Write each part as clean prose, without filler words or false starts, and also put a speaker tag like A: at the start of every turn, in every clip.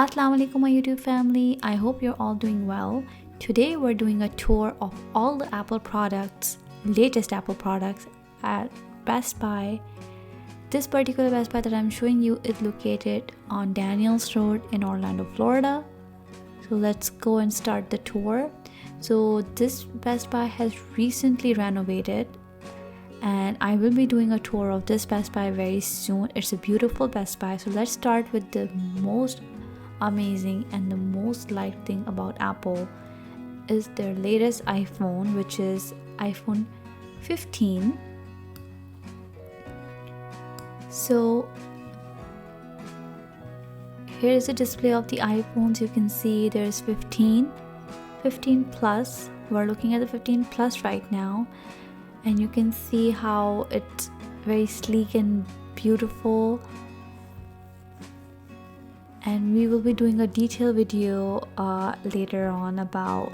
A: Assalamu alaikum my YouTube family. I hope you're all doing well. Today we're doing a tour of all the Apple products, latest Apple products at Best Buy. This particular Best Buy that I'm showing you is located on Daniels Road in Orlando, Florida. So let's go and start the tour. So this Best Buy has recently renovated, and I will be doing a tour of this Best Buy very soon. It's a beautiful Best Buy. So let's start with the most amazing and the most liked thing about Apple is their latest iPhone, which is iPhone 15. So here is a display of the iPhones. You can see there's 15 Plus. We're looking at the 15 Plus right now, and you can see how it's very sleek and beautiful. And we will be doing a detailed video later on about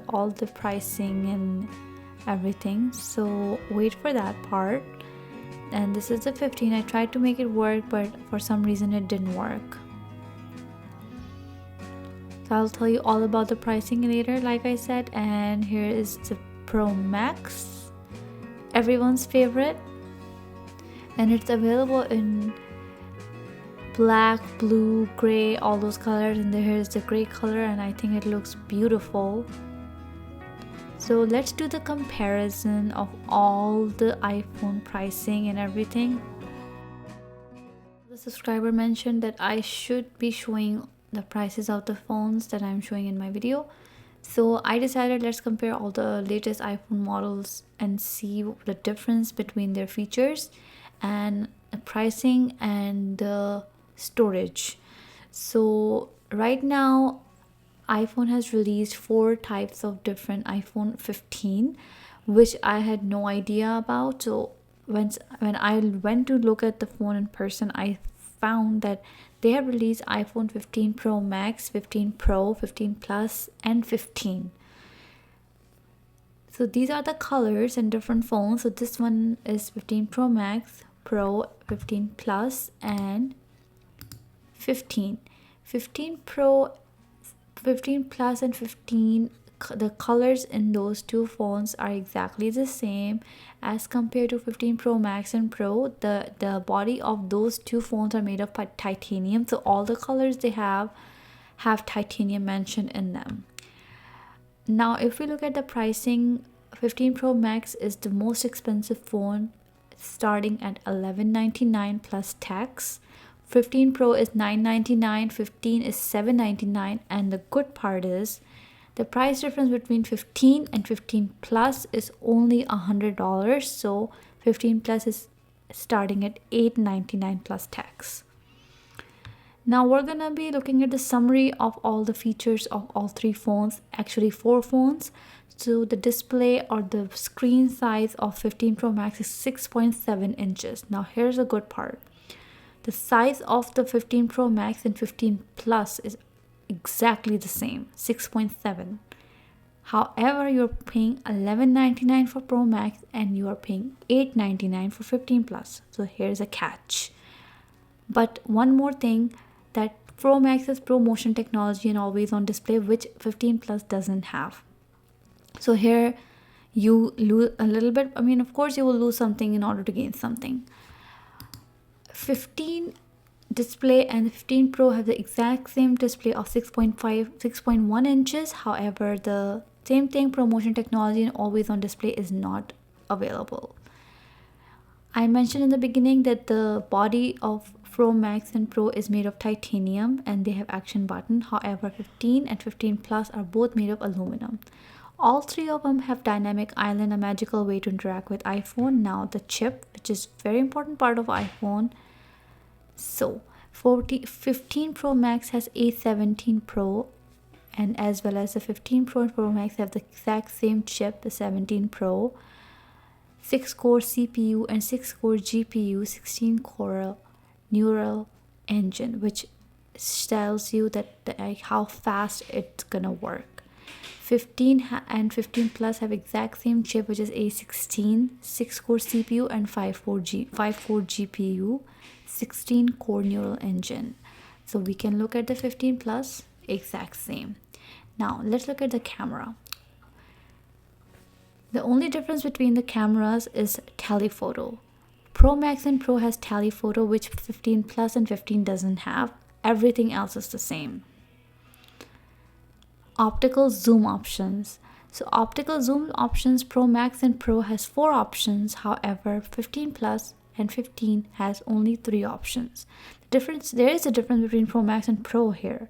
A: all the pricing and everything, so wait for that part. And this is the 15. I tried to make it work, but for some reason it didn't work. So I'll tell you all about the pricing later, like I said. And here is the Pro Max, everyone's favorite, and it's available in black, blue, gray, all those colors, and here's the gray color, and I think it looks beautiful. So let's do the comparison of all the iPhone pricing and everything. The subscriber mentioned that I should be showing the prices of the phones that I'm showing in my video, so I decided let's compare all the latest iPhone models and see the difference between their features and the pricing and the storage. So right now iPhone has released 4 types of different iPhone 15, which I had no idea about. So when I went to look at the phone in person, I found that they have released iPhone 15 Pro Max, 15 Pro, 15 Plus, and 15. So these are the colors and different phones. So this one is 15 Pro Max, Pro, 15 Plus, and 15 Pro, 15 Plus, and 15. The colors in those two phones are exactly the same as compared to 15 Pro Max and Pro. The body of those two phones are made of titanium, so all the colors they have titanium mentioned in them. Now if we look at the pricing, 15 Pro Max is the most expensive phone, starting at $1199 plus tax. 15 Pro is $999, 15 is $799, and the good part is the price difference between 15 and 15 Plus is only $100. So 15 Plus is starting at $899 plus tax. Now we're gonna be looking at the summary of all the features of all 3 phones, actually 4 phones. So the display or the screen size of 15 Pro Max is 6.7 inches. Now here's the good part. The size of the 15 Pro Max and 15 Plus is exactly the same, 6.7. However, you're paying $1199 for Pro Max and you are paying $899 for 15 Plus. So here's a catch. But one more thing, that Pro Max has ProMotion technology and always on display, which 15 Plus doesn't have. So here you lose a little bit. I mean, of course you will lose something in order to gain something. 15 display and 15 Pro have the exact same display of 6.1 inches. However, the same thing, ProMotion technology and always on display, is not available. I mentioned in the beginning that the body of Pro Max and Pro is made of titanium and they have action button. However, 15 and 15 Plus are both made of aluminum. All 3 of them have dynamic island, a magical way to interact with iPhone. Now the chip, which is very important part of iPhone. So 15 Pro Max has A17 Pro, and as well as the 15 Pro and Pro Max have the exact same chip, the 17 Pro. 6-core CPU and 6-core GPU, 16-core neural engine, which tells you that how fast it's gonna work. 15 and 15 Plus have exact same chip, which is A16, 6-core CPU and 5-core GPU, 16-core neural engine. So we can look at the 15 Plus, exact same. Now let's look at the camera. The only difference between the cameras is telephoto. Pro Max and Pro has telephoto, which 15 Plus and 15 doesn't have. Everything else is the same. Optical zoom options. So optical zoom options, Pro Max and Pro has 4 options. However, 15 Plus and 15 has only 3 options. There is a difference between Pro Max and Pro here.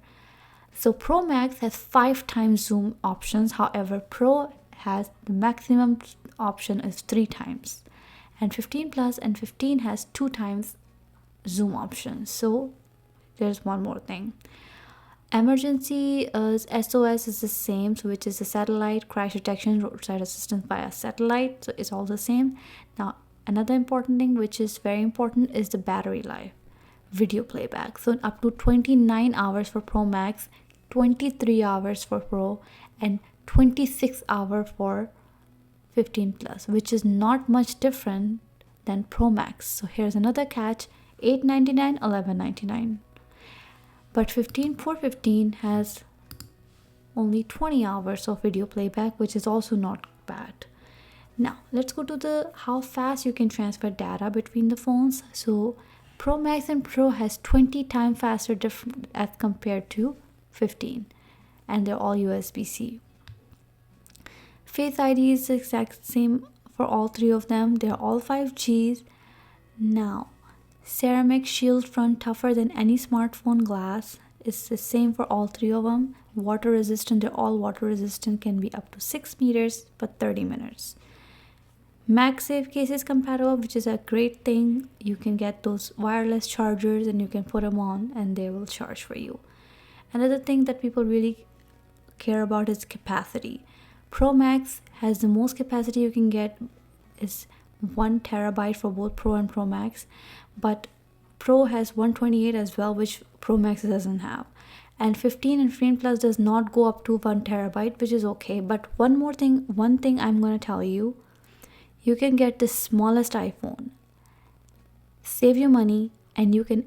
A: So Pro Max has 5 times zoom options. However, Pro has the maximum option is 3 times. And 15 Plus and 15 has 2 times zoom options. So there's one more thing. Emergency SOS is the same, so which is the satellite crash detection, roadside assistance via satellite. So it's all the same. Now another important thing, which is very important, is the battery life, video playback. So up to 29 hours for Pro Max, 23 hours for Pro, and 26 hours for 15 Plus, which is not much different than Pro Max. So here's another catch: $899, $1199. But 15 has only 20 hours of video playback, which is also not bad. Now let's go to the how fast you can transfer data between the phones. So Pro Max and Pro has 20 times faster different as compared to 15, and they're all USB-C. Face ID is the exact same for all 3 of them. They're all 5Gs. Now ceramic shield front, tougher than any smartphone glass. It's the same for all 3 of them. Water resistant, they're all water resistant, can be up to 6 meters for 30 minutes. MagSafe case is compatible, which is a great thing. You can get those wireless chargers and you can put them on and they will charge for you. Another thing that people really care about is capacity. Pro Max has the most capacity you can get is 1 terabyte for both Pro and Pro Max, but Pro has 128 as well, which Pro Max doesn't have. And 15 and 15 Plus does not go up to 1 terabyte, which is okay. But one thing I'm going to tell you, you can get the smallest iPhone, save your money, and you can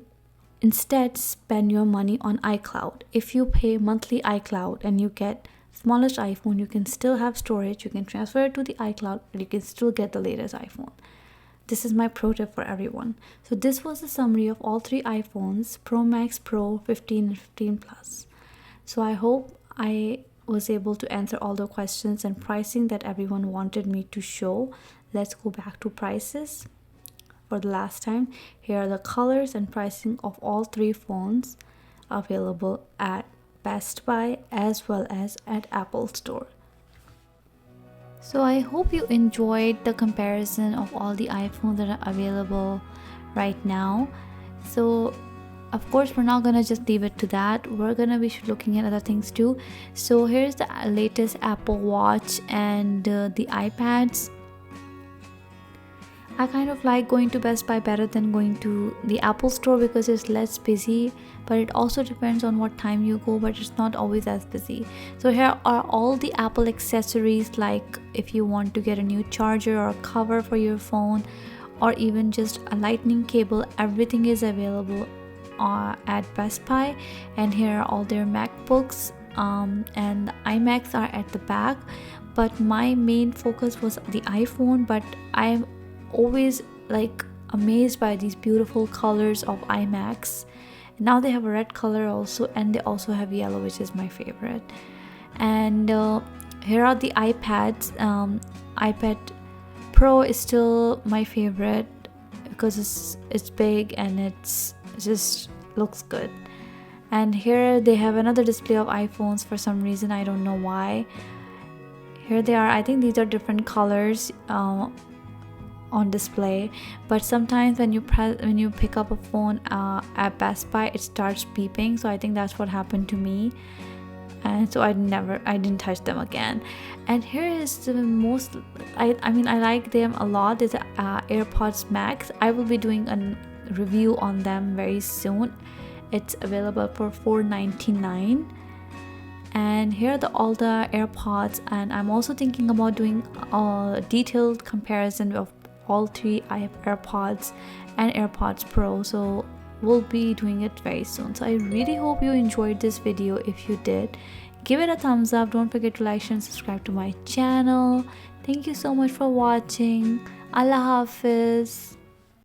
A: instead spend your money on iCloud. If you pay monthly iCloud and you get smallest iPhone, you can still have storage, you can transfer it to the iCloud, but you can still get the latest iPhone. This is my pro tip for everyone. So this was the summary of all 3 iPhones: Pro Max, Pro, 15 and 15 Plus. So I hope I was able to answer all the questions and pricing that everyone wanted me to show. Let's go back to prices for the last time. Here are the colors and pricing of all 3 phones available at Best Buy as well as at Apple Store. So I hope you enjoyed the comparison of all the iPhones that are available right now. So of course we're not gonna just leave it to that, we're gonna be looking at other things too. So here's the latest Apple Watch and the iPads. I kind of like going to Best Buy better than going to the Apple Store because it's less busy, but it also depends on what time you go, but it's not always as busy. So here are all the Apple accessories, like if you want to get a new charger or a cover for your phone or even just a lightning cable, everything is available at Best Buy. And here are all their MacBooks and the iMacs are at the back, but my main focus was the iPhone. But I'm always like amazed by these beautiful colors of iMacs. Now they have a red color also, and they also have yellow, which is my favorite. And here are the iPads. iPad Pro is still my favorite because it's big and it just looks good. And here they have another display of iPhones for some reason, I don't know why. Here they are. I think these are different colors on display, but sometimes when you pick up a phone at Best Buy, it starts beeping. So I think that's what happened to me, and so I didn't touch them again. And here is the most I like them a lot is the AirPods Max. I will be doing a review on them very soon. It's available for $499. And here are all the AirPods, and I'm also thinking about doing a detailed comparison of all 3 AirPods and AirPods Pro. So will be doing it very soon. So I really hope you enjoyed this video. If you did, give it a thumbs up. Don't forget to like, share and subscribe to my channel. Thank you so much for watching. Allah Hafiz.